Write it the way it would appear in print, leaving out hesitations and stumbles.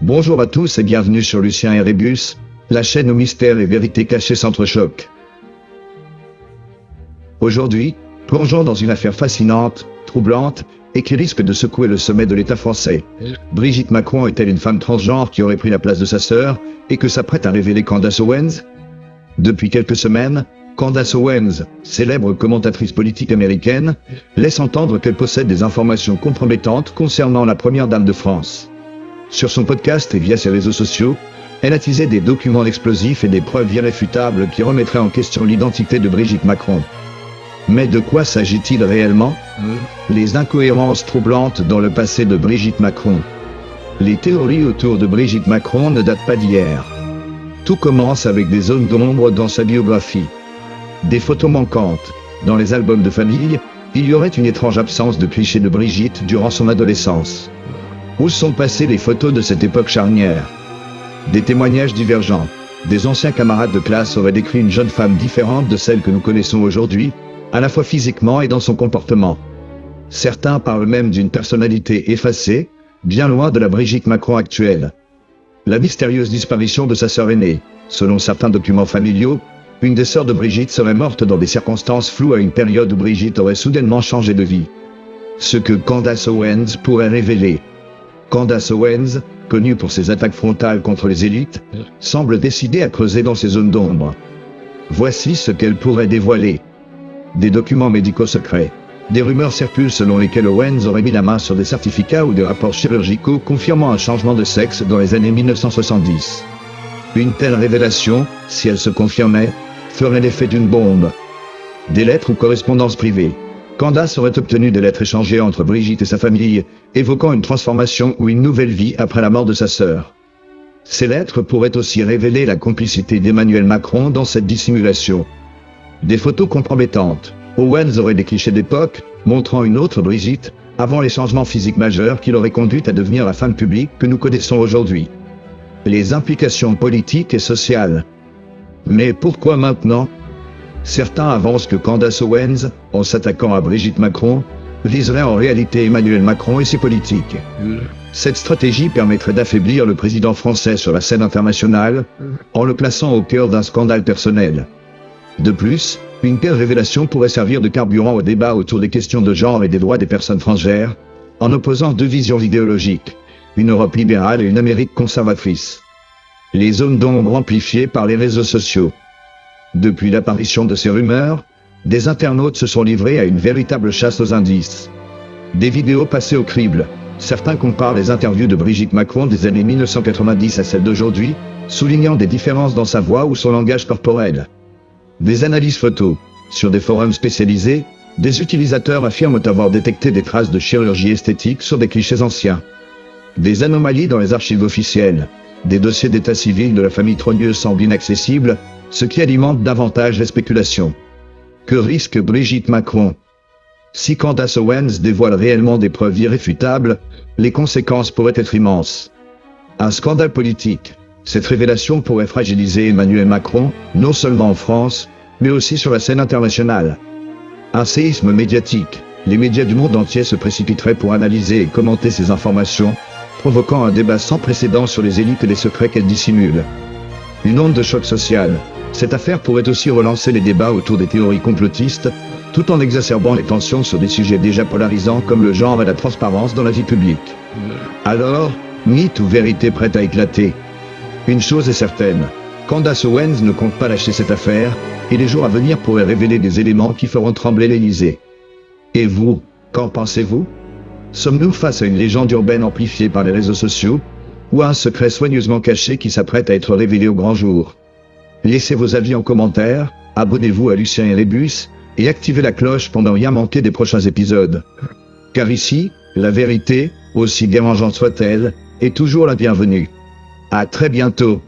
Bonjour à tous et bienvenue sur Lucien et Rébus, la chaîne aux mystères et vérités cachées s'entrechoquent. Aujourd'hui, plongeons dans une affaire fascinante, troublante, et qui risque de secouer le sommet de l'État français. Brigitte Macron est-elle une femme transgenre qui aurait pris la place de sa sœur, et que s'apprête à révéler Candace Owens? Depuis quelques semaines, Candace Owens, célèbre commentatrice politique américaine, laisse entendre qu'elle possède des informations compromettantes concernant la première dame de France. Sur son podcast et via ses réseaux sociaux, elle a teasé des documents explosifs et des preuves irréfutables qui remettraient en question l'identité de Brigitte Macron. Mais de quoi s'agit-il réellement? Les incohérences troublantes dans le passé de Brigitte Macron. Les théories autour de Brigitte Macron ne datent pas d'hier. Tout commence avec des zones d'ombre dans sa biographie. Des photos manquantes. Dans les albums de famille, il y aurait une étrange absence de clichés de Brigitte durant son adolescence. Où sont passées les photos de cette époque charnière? Des témoignages divergents. Des anciens camarades de classe auraient décrit une jeune femme différente de celle que nous connaissons aujourd'hui, à la fois physiquement et dans son comportement. Certains parlent même d'une personnalité effacée, bien loin de la Brigitte Macron actuelle. La mystérieuse disparition de sa sœur aînée. Selon certains documents familiaux, une des sœurs de Brigitte serait morte dans des circonstances floues à une période où Brigitte aurait soudainement changé de vie. Ce que Candace Owens pourrait révéler. Candace Owens, connue pour ses attaques frontales contre les élites, semble décidée à creuser dans ces zones d'ombre. Voici ce qu'elle pourrait dévoiler. Des documents médicaux secrets. Des rumeurs circulent selon lesquelles Owens aurait mis la main sur des certificats ou des rapports chirurgicaux confirmant un changement de sexe dans les années 1970. Une telle révélation, si elle se confirmait, ferait l'effet d'une bombe. Des lettres ou correspondances privées. Candace aurait obtenu des lettres échangées entre Brigitte et sa famille, évoquant une transformation ou une nouvelle vie après la mort de sa sœur. Ces lettres pourraient aussi révéler la complicité d'Emmanuel Macron dans cette dissimulation. Des photos compromettantes. Owens aurait des clichés d'époque, montrant une autre Brigitte, avant les changements physiques majeurs qui l'auraient conduite à devenir la femme publique que nous connaissons aujourd'hui. Les implications politiques et sociales. Mais pourquoi maintenant? Certains avancent que Candace Owens, en s'attaquant à Brigitte Macron, viserait en réalité Emmanuel Macron et ses politiques. Cette stratégie permettrait d'affaiblir le président français sur la scène internationale, en le plaçant au cœur d'un scandale personnel. De plus, une telle révélation pourrait servir de carburant au débat autour des questions de genre et des droits des personnes transgenres, en opposant deux visions idéologiques, une Europe libérale et une Amérique conservatrice. Les zones d'ombre amplifiées par les réseaux sociaux. Depuis l'apparition de ces rumeurs, des internautes se sont livrés à une véritable chasse aux indices. Des vidéos passées au crible. Certains comparent les interviews de Brigitte Macron des années 1990 à celles d'aujourd'hui, soulignant des différences dans sa voix ou son langage corporel. Des analyses photos. Sur des forums spécialisés, des utilisateurs affirment avoir détecté des traces de chirurgie esthétique sur des clichés anciens. Des anomalies dans les archives officielles. Des dossiers d'état civil de la famille trogneuse semblent inaccessibles, ce qui alimente davantage les spéculations. Que risque Brigitte Macron? Si Candace Owens dévoile réellement des preuves irréfutables, les conséquences pourraient être immenses. Un scandale politique. Cette révélation pourrait fragiliser Emmanuel Macron, non seulement en France, mais aussi sur la scène internationale. Un séisme médiatique. Les médias du monde entier se précipiteraient pour analyser et commenter ces informations, provoquant un débat sans précédent sur les élites et les secrets qu'elles dissimulent. Une onde de choc social. Cette affaire pourrait aussi relancer les débats autour des théories complotistes, tout en exacerbant les tensions sur des sujets déjà polarisants comme le genre et la transparence dans la vie publique. Alors, mythe ou vérité prête à éclater? Une chose est certaine, Candace Owens ne compte pas lâcher cette affaire, et les jours à venir pourraient révéler des éléments qui feront trembler l'Élysée. Et vous, qu'en pensez-vous? Sommes-nous face à une légende urbaine amplifiée par les réseaux sociaux, ou à un secret soigneusement caché qui s'apprête à être révélé au grand jour? Laissez vos avis en commentaire, abonnez-vous à Lucien et Rébus, et activez la cloche pour ne rien manquer des prochains épisodes. Car ici, la vérité, aussi dérangeante soit-elle, est toujours la bienvenue. À très bientôt.